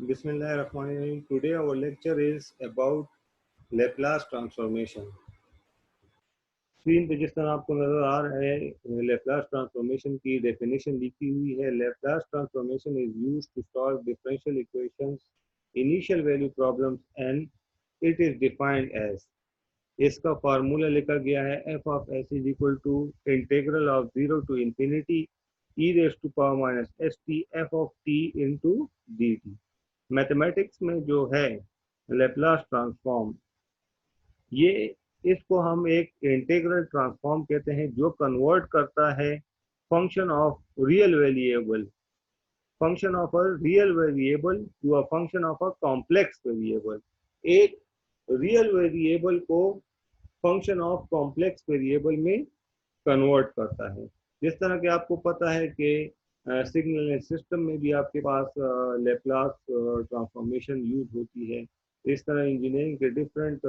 Bismillahirrahmanirrahim. Today our lecture is about Laplace transformation. Screen पे जिस तरह आपको नजर आ रहा है लेप्लास ट्रांसफॉर्मेशन की डेफिनेशन लिखी हुई है. Laplace transformation is used to solve differential equations, initial value problems and it is defined as. इसका फार्मूला लिखा गया है F of S is equal to integral of 0 to infinity E raise to power minus S T F of T into D T. Mathematics में जो है Laplace transform, ये इसको हम एक इंटीग्रल ट्रांसफॉर्म कहते हैं जो कन्वर्ट करता है function of real variable to a function of a complex variable. एक रियल वेरिएबल को फंक्शन ऑफ कॉम्प्लेक्स वेरिएबल में कन्वर्ट करता है. जिस तरह के आपको पता है कि सिग्नल सिस्टम में भी आपके पास लेप्लास ट्रांसफॉर्मेशन यूज होती है. इस तरह इंजीनियरिंग के डिफरेंट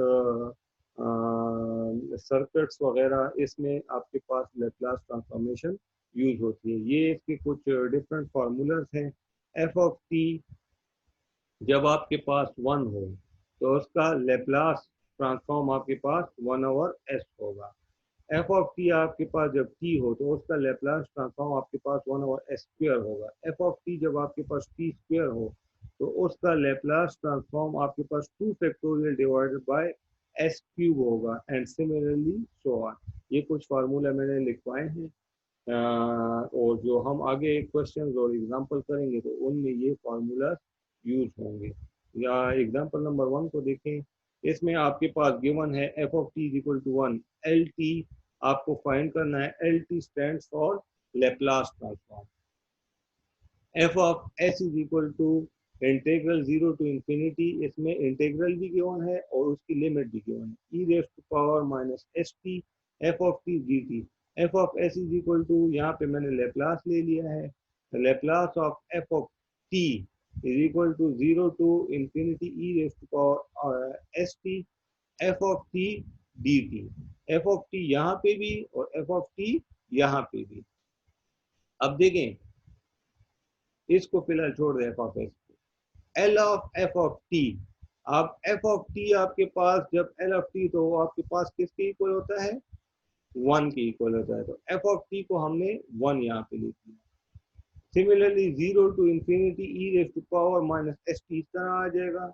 सर्किट्स वगैरह इसमें आपके पास लेप्लास ट्रांसफॉर्मेशन यूज होती है. ये इसके कुछ डिफरेंट फार्मूलाज हैं. एफ ऑफ टी जब आपके पास 1 हो तो उसका लेप्लास ट्रांसफॉर्म आपके पास 1/s होगा. एफ ऑफ टी आपके पास जब टी हो तो उसका लेप्लास ट्रांसफॉर्म आपके पास 1/s² होगा. एफ ऑफ टी जब आपके पास t² हो तो उसका लेप्लास ट्रांसफॉर्म आपके पास 2 फैक्टोरियल डिवाइडेड बाय s³ होगा एंड सिमिलरली सो ऑन. ये कुछ फार्मूला मैंने लिखवाए हैं और जो हम आगे क्वेश्चन और एग्जांपल करेंगे तो उनमें ये फार्मूला यूज होंगे. या एग्जांपल नंबर 1 को देखें. इसमें आपके पास गिवन है F of T is equal to 1. L T आपको फाइंड करना है. L T stand for Laplace transform. F of S is equal to integral 0 to infinity. इसमें इंटीग्रल भी गिवन है और उसकी लिमिट भी गिवन है. E raise to power minus S T F of t d t. F of S is equal to, यहाँ पे मैंने लेप्लास ले लिया है. Laplace of F of T is equal to 0 to infinity e raised to power st f of t dt. f of t यहाँ पे भी और f of t यहाँ पे भी. अब देखें, इसको फिलहाल छोड़ दें f of s. l of f of t. अब f of t आपके पास जब l of t तो वो आपके पास किसके इक्वल होता है? 1 के इक्वल होता है. तो f of t को हमने 1 यहाँ पे लिख दिया. Similarly 0 to infinity E raise to power minus S T इस तरह आ जाएगा.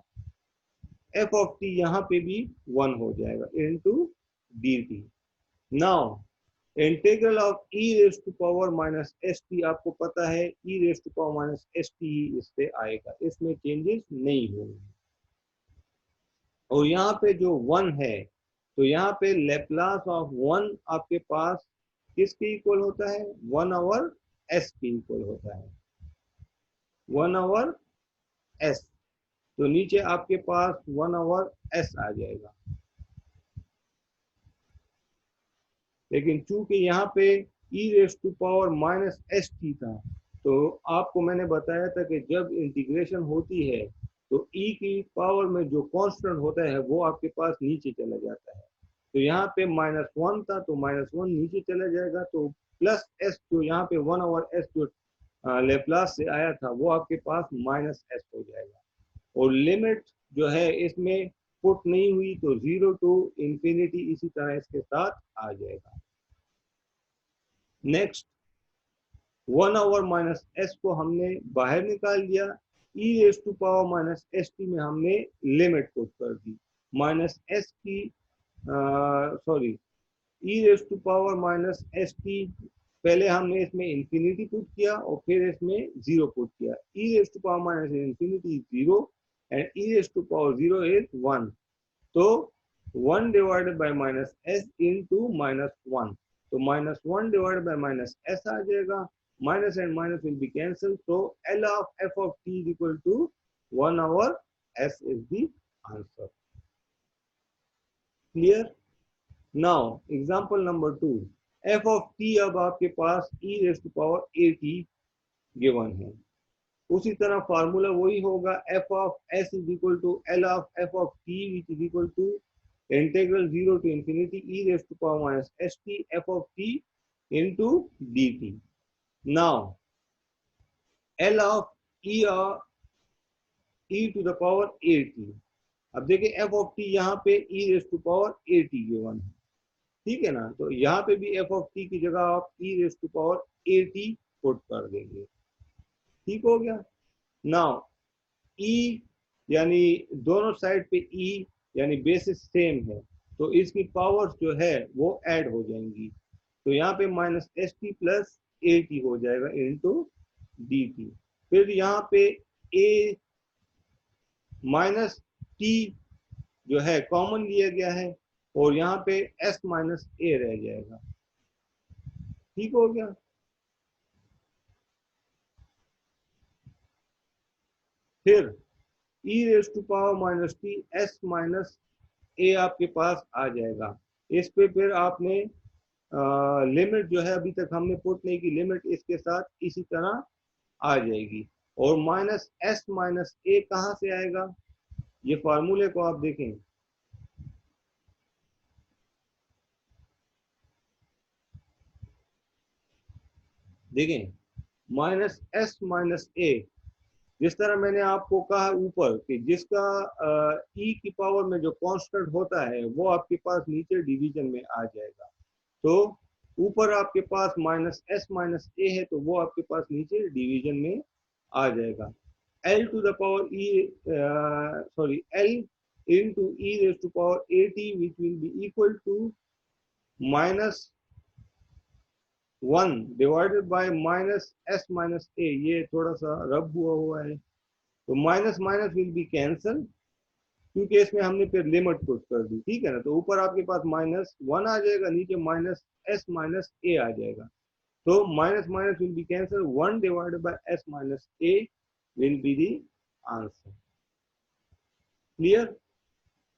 एफ ऑफ टी यहाँ पे भी 1 हो जाएगा into d t. Now integral of e raise to power minus S t आपको पता है e raise to power minus S t ही इससे आएगा, इसमें चेंजेस नहीं होंगे. और यहाँ पे जो 1 है तो यहाँ पे लेप्लास ऑफ 1 आपके पास किसके इक्वल होता है? 1/s के इक्वल होता है. 1/s. तो नीचे आपके पास 1/s आ जाएगा. लेकिन चूंकि यहाँ पे e raise to power minus S T था तो आपको मैंने बताया था कि जब इंटीग्रेशन होती है तो e की पावर में जो कांस्टेंट होता है वो आपके पास नीचे चला जाता है. तो यहाँ पे -1 था तो -1 नीचे चला जाएगा. तो प्लस s जो यहाँ पे 1/s जो लेप्लास से आया था वो आपके पास -s हो जाएगा. और लिमिट जो है इसमें पुट नहीं हुई तो 0 टू इंफिनिटी इसी तरह इसके साथ आ जाएगा. नेक्स्ट 1/-s को हमने बाहर निकाल दिया. E raise to power minus S t में हमने लिमिट पुट कर दी. माइनस एस की sorry e raise to power minus S t पहले हमने इसमें इंफिनिटी पुट किया और फिर इसमें 0 पुट किया. E raise to power minus infinity 0 and e raised to power 0 is 1. So 1 divided by minus s into -1. So -1 divided by minus s आ जाएगा. Minus and minus will be cancelled. So L of f of t is equal to 1/s is the answer. Clear? Now example number 2. f of t अब आपके पास e raised to power at given है. उसी तरह formula वही होगा. F of S is equal to L of F of t which is equal to integral 0 to infinity E raise to power minus S T F of t into d t. Now L of e to the power a t. अब देखिए f of t यहाँ पे e raise to power a t given है, ठीक है ना। तो यहाँ पे भी एफ ऑफ टी की जगह आप e raise to power a t put कर देंगे, ठीक हो गया। नाउ ई यानी दोनों साइड पे ई यानी बेसिस सेम है, तो इसकी पावर्स जो है वो ऐड हो जाएंगी। तो यहाँ पे minus S T plus A T हो जाएगा इंटू डी टी। फिर यहाँ पे ए माइनस टी जो है कॉमन लिया गया है, और यहाँ पे एस माइनस ए रह जाएगा, ठीक हो गया। फिर e raise to power minus t s minus a आपके पास आ जाएगा। इस पे फिर आपने लिमिट जो है अभी तक हमने पुट नहीं की, लिमिट इसके साथ इसी तरह आ जाएगी। और माइनस एस माइनस ए कहाँ से आएगा, ये फार्मूले को आप देखें, देखें माइनस एस माइनस ए, जिस तरह मैंने आपको कहा ऊपर कि जिसका ई की पावर में जो कांस्टेंट होता है वो आपके पास नीचे डिवीजन में आ जाएगा। तो ऊपर आपके पास माइनस एस माइनस ए है, तो वो आपके पास नीचे डिवीजन में आ जाएगा। L two the power E sorry L into e raised to power at, which will be equal to minus 1 divided by minus s minus a। ये थोड़ा सा रब हुआ है, तो minus minus will be cancel, क्योंकि इसमें हमने फिर लिमिट पुट कर दी, ठीक है ना। तो ऊपर आपके पास माइनस 1 आ जाएगा, नीचे माइनस एस माइनस ए आ जाएगा। तो minus minus will be cancel, 1 divided by S minus A will be the answer. Clear.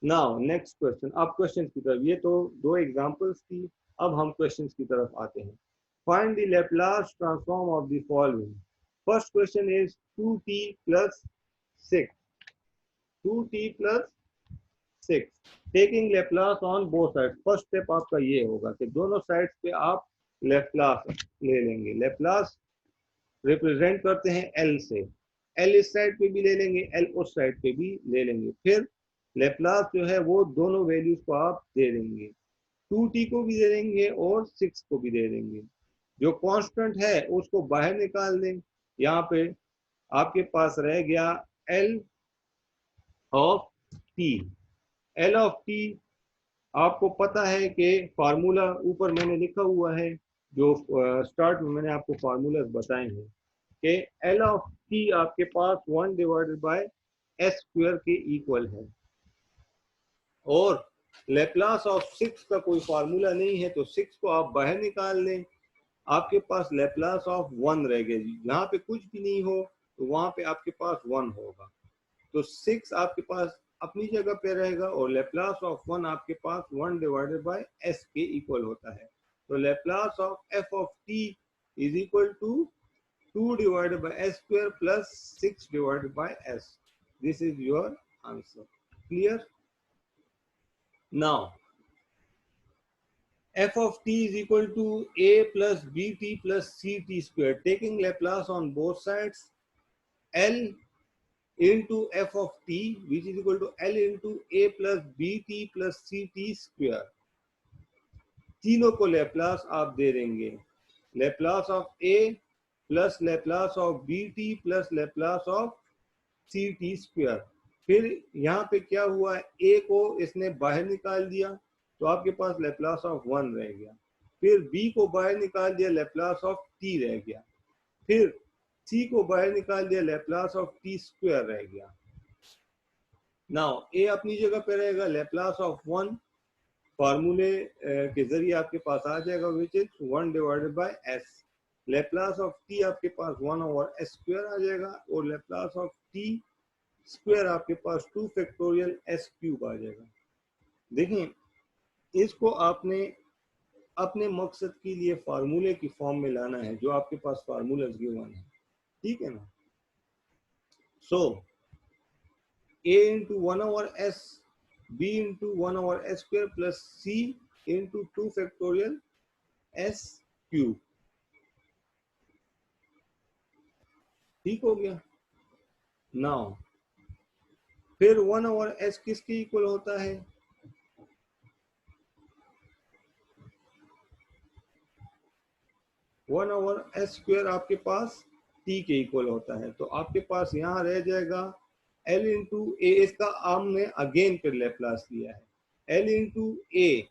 Now next question, अब क्वेश्चन की तरफ, ये तो दो एग्जांपल्स थी, अब हम क्वेश्चन की तरफ आते हैं। Find the Laplace transform of the following. First question is 2t plus 6, 2t plus 6 taking Laplace on both side. First step आपका ये होगा कि दोनों साइड पे आप लैप्लास ले लेंगे। लैप्लास रिप्रेजेंट करते हैं एल से, एल इस साइड पे भी ले लेंगे, एल उस साइड पे भी ले लेंगे। फिर लेप्लास जो है वो दोनों वैल्यूज को आप दे देंगे, 2t को भी दे देंगे और 6 को भी दे देंगे। जो कांस्टेंट है उसको बाहर निकाल दें। यहाँ पे आपके पास रह गया l of t। l of t आपको पता है कि फार्मूला ऊपर मैंने लिखा हुआ है, जो स्टार्ट में मैंने आपको फार्मूला बताए हैं कि l ऑफ t आपके पास 1 डिवाइडेड बाय एस स्क्वायर के इक्वल है। और लेप्लास ऑफ 6 का कोई फार्मूला नहीं है, तो 6 को आप बाहर निकाल लें, आपके पास लेप्लास ऑफ 1 रह गया। यहाँ पे कुछ भी नहीं हो तो वहां पे आपके पास 1 होगा, तो 6 आपके पास अपनी जगह पे रहेगा, और लेप्लास ऑफ 1 आपके पास 1 डिवाइडेड बाय एस के इक्वल होता है। तो Laplace of F of T is equal to 2 divided by S square plus 6 divided by S. This is your answer. Clear. Now, f of t is equal to a plus bt plus ct square. Taking Laplace on both sides, L into f of t, which is equal to L into a plus bt plus ct square. तीनों को Laplace आप दे देंगे, Laplace of a plus Laplace of bt plus Laplace of ct square. फिर यहाँ पे क्या हुआ, a को इसने बाहर निकाल दिया, तो आपके पास लेप्लास ऑफ 1 रह गया। फिर b को बाहर निकाल दिया, लेप्लास ऑफ t रह गया। फिर c को बाहर निकाल दिया, लेप्लास ऑफ t स्क्वायर रह गया। नाउ a अपनी जगह पे रहेगा, लेप्लास ऑफ 1 फार्मूले के जरिए आपके पास आ जाएगा, which is 1 divided by s। Laplace of t आपके पास 1 ओवर s स्क्वायर आ जाएगा, और लेप्लास ऑफ t स्क्वायर आपके पास 2 फैक्टोरियल s क्यूब आ जाएगा। देखिए, इसको आपने अपने मकसद के लिए फार्मूले की फॉर्म में लाना है, जो आपके पास फार्मूला गिवन है, ठीक है ना। सो a into 1 over s, b into 1 over s square plus c into 2 factorial s cube, ठीक हो गया। नाउ फिर 1/s किसके इक्वल होता है? 1/s² आपके पास t के इक्वल होता है। तो आपके पास यहाँ रह जाएगा l इंटू ए, इसका हमने अगेन फिर लेप्लास लिया है, l into a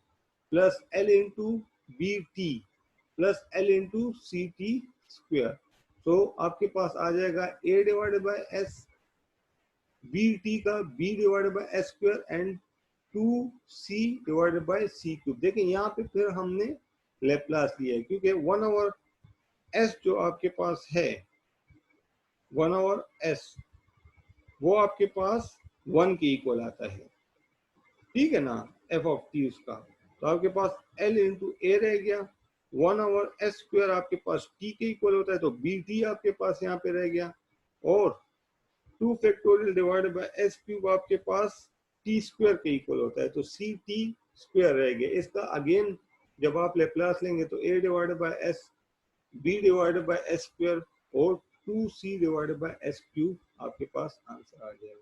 plus l into b t plus l into c t square. तो आपके पास आ जाएगा a divided by s, b t का b divided by s square and 2c divided by c cube. देखिए यहाँ पे फिर हमने लेप्लास लिया है, क्योंकि 1/s जो आपके पास है 1/s वो आपके पास 1 के इक्वल आता है, ठीक है ना, एफ ऑफ टी उसका। तो आपके पास l इंटू ए रह गया, 1/s² आपके पास t के इक्वल होता है, तो बी टी आपके पास यहाँ पे रह गया, और 2 factorial divided by S cube आपके पास टी स्क्वायर के इक्वल होता है, तो सी टी स्क्वायर रह गया। इसका अगेन जब आप लेप्लास लेंगे तो a divided by S, b divided by S square और 2c divided by S cube आपके पास आंसर आ जाएगा।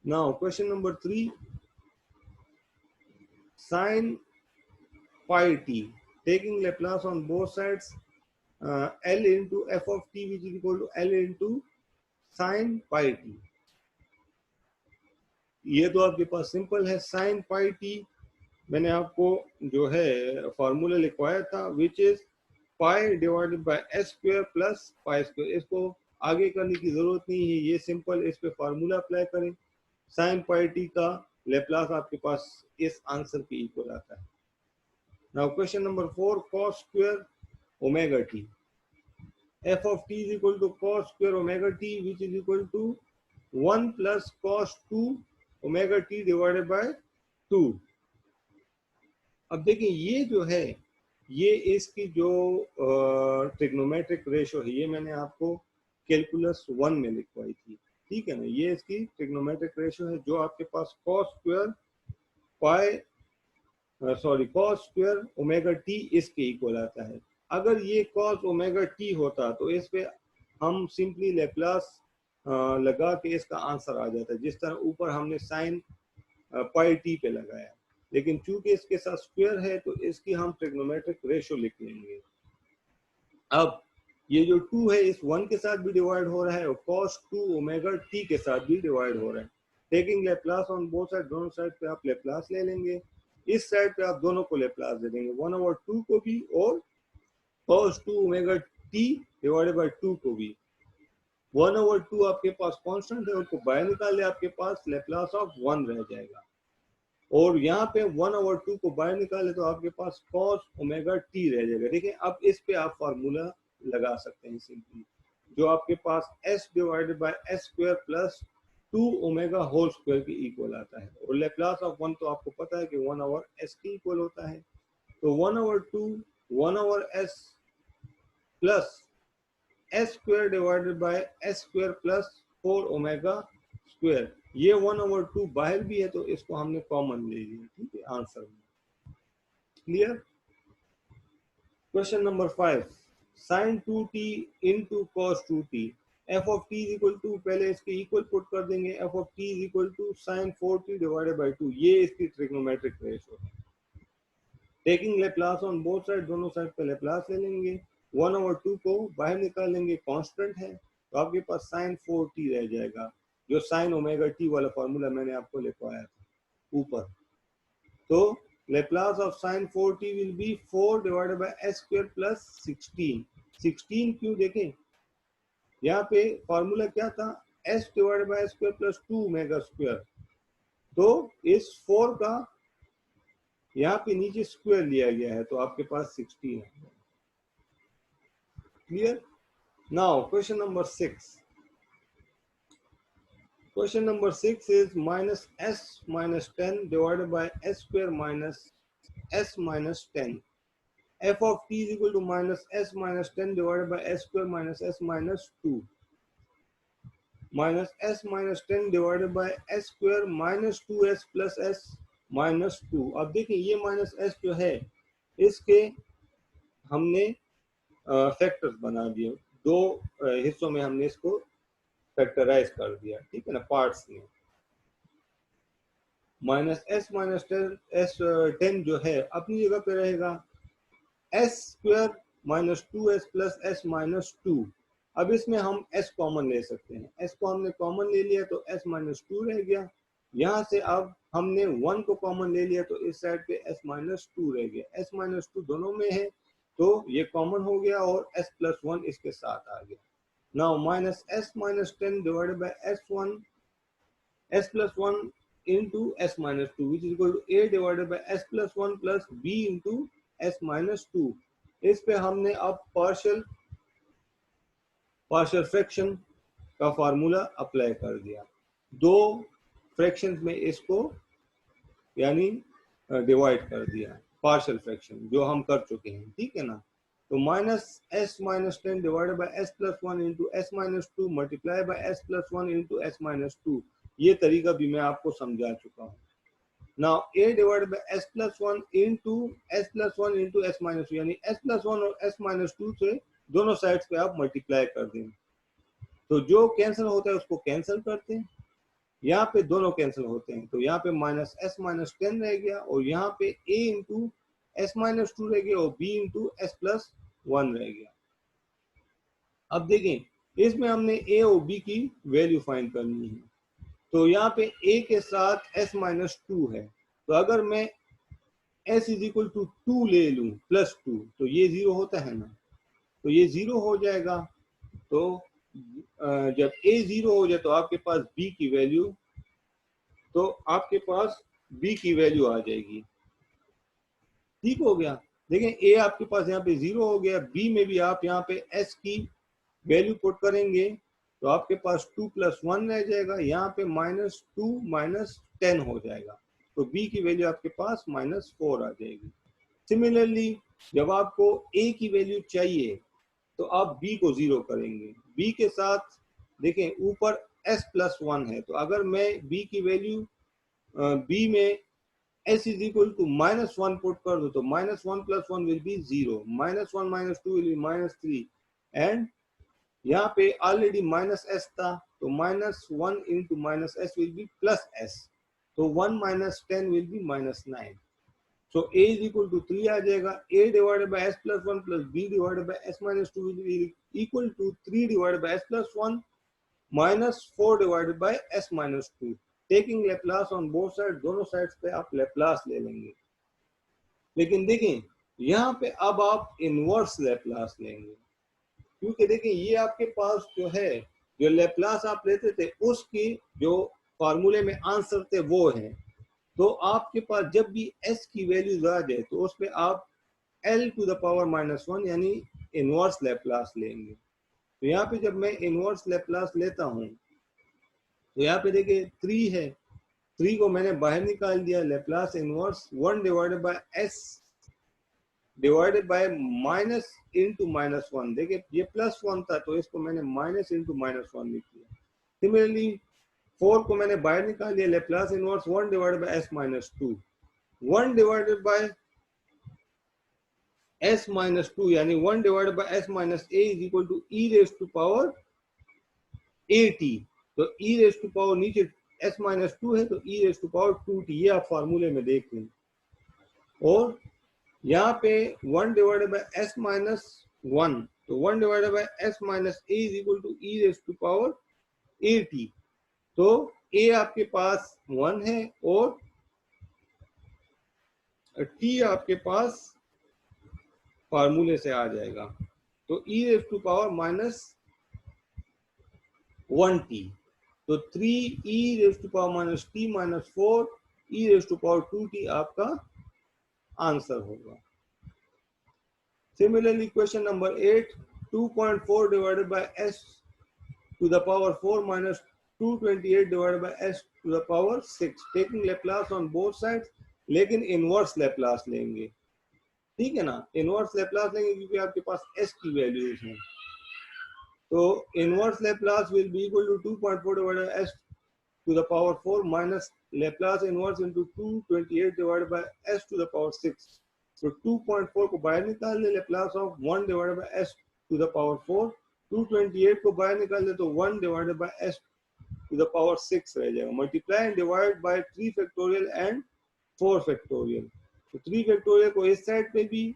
Now question number 3, sin pi t taking Laplace on both sides, L into f of t which is equal to L into sin pi t। ये तो आपके पास simple है। sin pi t मैंने आपको जो है फॉर्मूला लिखवाया था, which is pi divided by S square plus pi square. इसको आगे करने की जरूरत नहीं है, ये सिंपल, इस पे फॉर्मूला अप्लाई करें। sin pi t का लेप्लास आपके पास इस आंसर के इक्वल आता है। Now question number 4, cos square omega t, f of t is equal to cos square omega t which is equal to 1 plus cos 2 omega t divided by 2। अब देखिए ये जो है, ये इसकी जो ट्रिग्नोमेट्रिक रेशो है, ये मैंने आपको कैलकुलस 1 में लिखवाई थी, ठीक है ना। ये इसकी ट्रिग्नोमेट्रिक रेशो है, जो आपके पास cos square cos square omega T इसके इक्वल आता है। अगर ये cos ओमेगा टी होता तो इस पे हम सिंपली लेप्लास लगा के इसका आंसर आ जाता है, जिस तरह ऊपर हमने साइन पाई टी पे लगाया। लेकिन चूंकि इसके साथ स्क्वायर है तो इसकी हम ट्रिग्नोमेट्रिक रेशो लिख लेंगे। अब ये जो 2 है इस 1 के साथ भी डिवाइड हो रहा है और cos 2 ओमेगा t के साथ भी डिवाइड हो रहा है। Taking Laplace on both side, दोनों साइड पे आप लेप्लास ले लेंगे। इस साइड पे आप दोनों को लेप्लास दे देंगे, 1/2 को भी और cos 2 omega t divided by 2 को भी। 1/2 आपके पास कांस्टेंट है, उसको बाहर निकाले, आपके पास लेप्लास ऑफ 1 रह जाएगा। और यहाँ पे 1/2 को बाहर निकाले तो आपके पास cos ओमेगा t रह जाएगा। देखिए अब इस पे आप फार्मूला लगा सकते हैं सिंपली, जो आपके पास s divided by S square plus 2 omega whole square के इक्वल आता है। और लेप्लास ऑफ 1 तो आपको पता है कि 1/s के इक्वल होता है। तो 1/2 1/s plus S square divided by S square plus 4 omega square. ये 1/2 बाहर भी है तो इसको हमने कॉमन ले लिया, ठीक है, आंसर में। Clear. Question number 5, sin 2t into cos 2t, f of t is equal to, पहले इसके इक्वल पुट कर देंगे, f of t is equal to sin 4t divided by 2। ये इसकी ट्रिग्नोमेट्रिक रेशो है। Taking Laplace on both side, दोनों side पे Laplace ले लेंगे, 1/2 को बाहर निकालेंगे, कांस्टेंट है, तो आपके पास sin 4t रह जाएगा, जो sin ओमेगा t वाला फॉर्मूला मैंने आपको लिखवाया था ऊपर। तो Laplace of sin 4t will be 4 divided by s square plus 16। 16 क्यों, देखें यहाँ पे फॉर्मूला क्या था, s divided by s square plus 2 omega square. तो इस 4 का यहाँ पे नीचे स्क्वायर लिया गया है, तो आपके पास 16 है। Clear. Now question number 6, question number 6 is minus s minus 10 divided by s square minus s minus 10, f of t is equal to minus s minus 10 divided by s square minus s minus 2, minus s minus 10 divided by s square minus 2s plus s minus 2। अब देखिए ये minus s जो है इसके हमने factors बना दिए, दो हिस्सों में हमने इसको फैक्टराइज कर दिया, ठीक है ना, पार्ट्स में। माइनस एस 10 जो है अपनी जगह पे रहेगा, S square minus 2s plus S minus 2। अब इसमें हम s कॉमन ले सकते हैं, s को हमने कॉमन ले लिया तो s माइनस 2 रह गया। यहाँ से अब हमने 1 को कॉमन ले लिया तो इस साइड पे s माइनस 2 रह गया। s माइनस 2 दोनों में है तो ये कॉमन हो गया और s प्लस 1 इसके साथ आ गया। Now minus s minus 10 divided by s plus 1 into s minus 2 which is equal to a divided by s plus 1 plus b into s minus 2। इस पे हमने अब पार्शियल फ्रैक्शन का फार्मूला अप्लाई कर दिया, दो फ्रैक्शंस में इसको यानी डिवाइड कर दिया, पार्शियल फ्रैक्शन जो हम कर चुके हैं, ठीक है ना। तो minus S minus 10 divided by S plus 1 into S minus 2 multiply by S plus 1 into S minus 2, ये तरीका भी मैं आपको समझा चुका हूँ। Now a divided by s plus 1 into s plus 1 into s minus 2, यानी s प्लस 1 और s माइनस 2 से दोनों साइड्स पे आप मल्टीप्लाई कर दें तो जो कैंसिल होता है उसको कैंसिल करते हैं, यहाँ पे दोनों कैंसिल होते हैं तो यहाँ पे माइनस एस माइनस 10 रह गया और यहाँ पे a इंटू एस माइनस 2 रह गया और b इंटू एस प्लस 1 रह गया। अब देखें इसमें हमने a और b की वैल्यू फाइंड करनी है, तो यहाँ पे a के साथ s माइनस 2 है, तो अगर मैं s इज इक्वल टू 2 ले लूं प्लस 2 तो ये 0 होता है ना, तो ये 0 हो जाएगा। तो जब a 0 हो जाए तो आपके पास b की वैल्यू, तो आपके पास b की वैल्यू आ जाएगी, ठीक हो गया। देखें a आपके पास यहाँ पे 0 हो गया, b में भी आप यहाँ पे s की वैल्यू पुट करेंगे तो आपके पास 2 प्लस 1 रह जाएगा, यहाँ पे माइनस 2 माइनस 10 हो जाएगा, तो b की वैल्यू आपके पास माइनस 4 आ जाएगी। सिमिलरली जब आपको a की वैल्यू चाहिए तो आप b को 0 करेंगे, b के साथ देखें ऊपर s प्लस 1 है, तो अगर मैं b की वैल्यू b में s is equal to minus 1 put कर दो तो minus 1 plus 1 will be 0, minus 1 minus 2 will be minus 3 and यहाँ पे ऑलरेडी माइनस एस था तो minus 1 into minus S will be plus S, तो 1 minus 10 will be minus 9, so a is equal to 3 आ जाएगा। a divided by s plus 1 plus b divided by s minus 2 will be equal to 3 divided by s plus 1 minus 4 divided by s minus 2। Taking Laplace on both side, दोनों sides पे आप Laplace ले लेंगे, लेकिन देखें यहाँ पे अब आप इनवर्स लेप्लास लेंगे, क्योंकि देखिए ये आपके पास जो है जो लेप्लास आप लेते थे उसकी जो फॉर्मूले में आंसर थे वो है, तो आपके पास जब भी s की वैल्यूज आ जाए तो उस पर आप l to the power minus 1 यानी इनवर्स लेप्लास लेंगे। तो यहाँ पे जब मैं इनवर्स लेप्लास लेता हूँ तो यहाँ पे देखिए 3 है, 3 को मैंने बाहर निकाल दिया, Laplace inverse 1 divided by s divided bye minus into minus 1, देखिए ये प्लस 1 था तो इसको मैंने माइनस इंटू माइनस 1 लिख दिया। सिमिलरली 4 को मैंने बाहर निकाल दिया, Laplace inverse 1 divided by s minus 2, 1 divided by s minus 2 यानी 1 divided by s minus a is equal to e raise to power at, तो e रेज टू पावर नीचे s माइनस 2 है तो e raise to power 2t, ये आप फार्मूले में देख लें। और यहाँ पे 1 डिवाइडेड बाय s माइनस 1, तो 1 divided by s minus a is equal to e raise to power at, तो a आपके पास 1 है और t आपके पास फार्मूले से आ जाएगा, तो e raise to power minus 1t, तो 3e raise to power minus t minus 4 e raise to power 2t आपका आंसर होगा। Similarly, question number 8, 2.4 divided by s to the power 4 minus 228 divided by s to the power 6, taking Laplace on both sides, लेकिन inverse Laplace लेंगे, ठीक है ना, inverse Laplace लेंगे क्योंकि आपके पास s की वैल्यूज हैं, तो inverse Laplace will be equal to 2.4 divided by s to the power 4 minus Laplace inverse into 228 divided by s to the power 6, तो 2.4 को बाहर निकाल ले, Laplace of 1 divided by s to the power 4 228 को बाहर निकाल दे तो 1 divided by s to the power 6 रह जाएगा। Multiply and divide by 3 factorial and 4 factorial. तो 3 फैक्टोरियल को इस साइड पे भी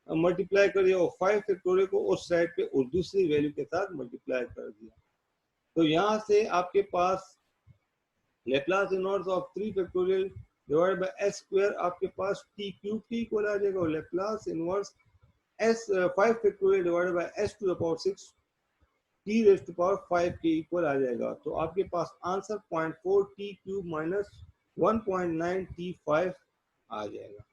मल्टीप्लाई करिए और 5 फैक्टोरियल को उस साइड पे और दूसरी वैल्यू के साथ मल्टीप्लाई कर दिया। तो यहाँ से आपके पास Laplace inverse of 3 factorial divided by S square आपके पास टी क्यूब की इक्वल आ जाएगा और Laplace inverse s 5 factorial divided by s to the power 6 t raise to power 5 के इक्वल आ जाएगा। तो आपके पास answer 0.4 t cube minus 1.9 t 5 आ जाएगा।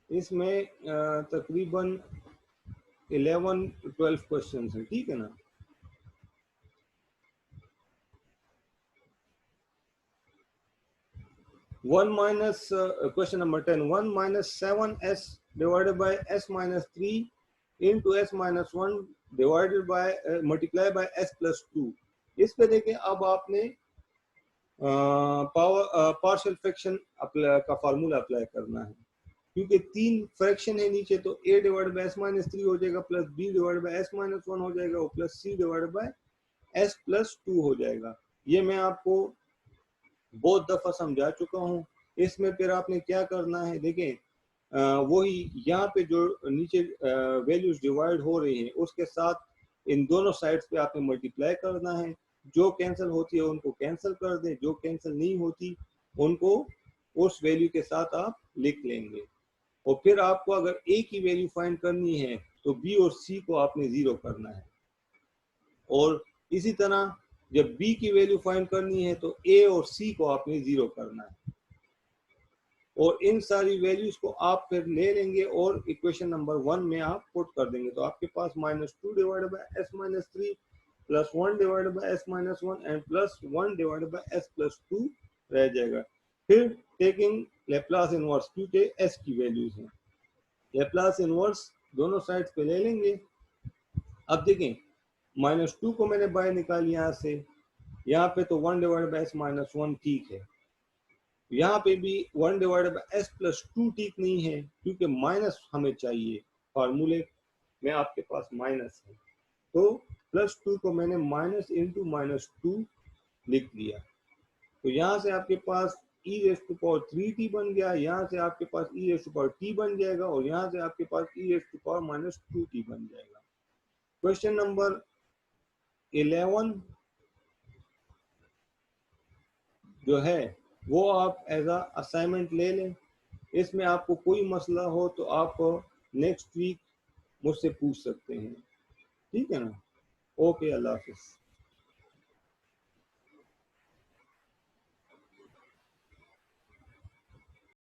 इसमें तकरीबन 11-12 क्वेश्चन हैं, ठीक है ना। Question number 10, 1 minus 7s divided by s minus 3 into s minus 1 divided by multiply by s plus 2। इस पे देखें, अब आपने पार्शियल फ्रैक्शन का फार्मूला अप्लाई करना है, क्योंकि 3 फ्रैक्शन है नीचे, तो a divide by s minus 3 हो जाएगा, plus b divide by s minus 1 हो जाएगा और plus c divide by s plus 2 हो जाएगा। ये मैं आपको बहुत दफा समझा चुका हूँ। इसमें फिर आपने क्या करना है, देखें वही यहाँ पे जो नीचे वैल्यूज डिवाइड हो रही हैं उसके साथ इन दोनों साइड्स पे आपने मल्टीप्लाई करना है। जो कैंसिल होती है उनको कैंसिल कर दें, जो कैंसिल नहीं होती उनको उस वैल्यू के साथ आप लिख लेंगे। और फिर आपको अगर a की वैल्यू फाइंड करनी है तो b और c को आपने 0 करना है, और इसी तरह जब b की वैल्यू फाइंड करनी है तो a और c को आपने 0 करना है। और इन सारी वैल्यूज को आप फिर ले लेंगे और इक्वेशन नंबर 1 में आप पुट कर देंगे। तो आपके पास -2 divided by s minus 3 plus 1 divided by s minus 1 and plus 1 divided by s plus 2 रह जाएगा। फिर टेकिंग लेप्लास इनवर्स, क्योंकि s की वैल्यूज हैं, लेप्लास इनवर्स दोनों साइड पे ले लेंगे। अब देखें, -2 को मैंने बाहर निकाली यहाँ से, यहाँ पे तो 1 डिवाइडेड बाय s माइनस 1 ठीक है, यहाँ पे भी 1 डिवाइडेड बाय s प्लस 2 ठीक नहीं है, क्योंकि माइनस हमें चाहिए, फार्मूले में आपके पास माइनस है। तो प्लस 2 को मैंने माइनस इंटू माइनस 2 लिख दिया। तो यहाँ से आपके पास e raise to power 3t बन गया, यहाँ से आपके पास e raise to power t बन जाएगा और यहाँ से आपके पास e raise to power minus 2t बन जाएगा। क्वेश्चन नंबर 11 जो है वो आप एज अ असाइनमेंट ले लें। इसमें आपको कोई मसला हो तो आप नेक्स्ट वीक मुझसे पूछ सकते हैं, ठीक है ना। ओके, अल्लाह हाफिज़।